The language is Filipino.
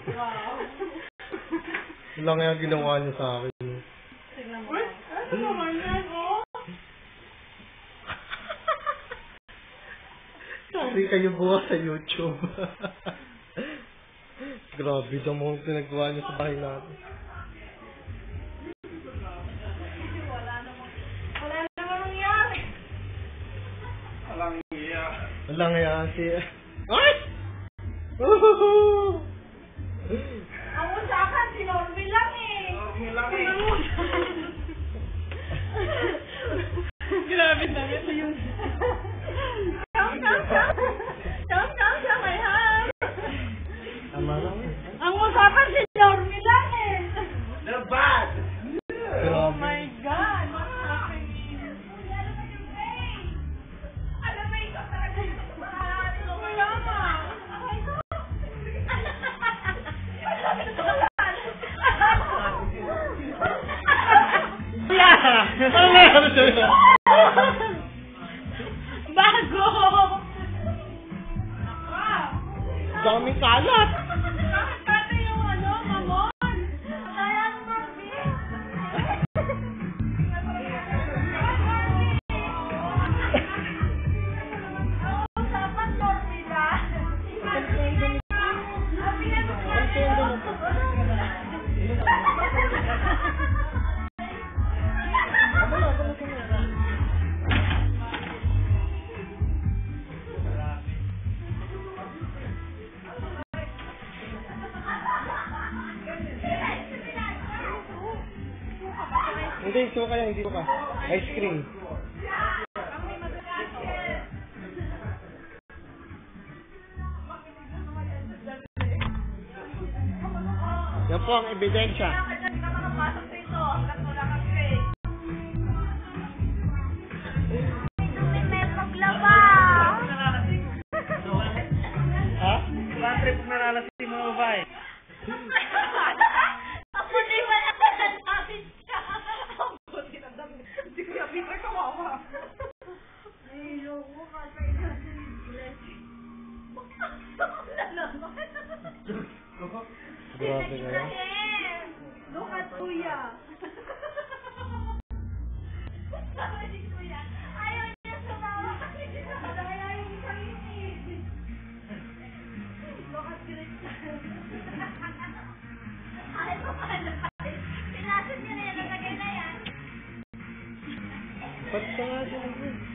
Wow. Wala nga yung ginawa niya sa akin. Tignan mo. Ano naman yan, oh? Sabi kayo bukas sa YouTube. Grabe daw mo pinagawa niya sa bahay natin. Wala namang nangyari. Walang iya si... Ay! Ang usapan, si Norby lang eh. Grabe damit yun. Come, my hand. Tama lang eh. Ang usapan, si Norby lang eh. They're bad! Oh Grabe. my God. What's happening? Alam mo, ikaw talaga yung bago! Daming kalat! Bakit pati yung mamon? Kaya ang Norby. Ang usapan, Norby lang. Hindi, suka yan, hindi suka. Ice cream. Yan po ang ebidensya. Hindi ka makapasok dito hanggang wala kang grade. May paglaba. Ha? Trip na nalasin mo ba eh? Ako di ba nakasalamin siya? Ako di na dami. Hindi ko yung Peter kawawa. Ayoko kasi Grabe na yan. Look at Kuya. Sabi ni Kuya, ayaw niya sumawa kasi kaya yung sarili. Look at Christian. Ay, paano pa? Pinasin niya na yan, nalagay na yan. Ba't ka nga dyan?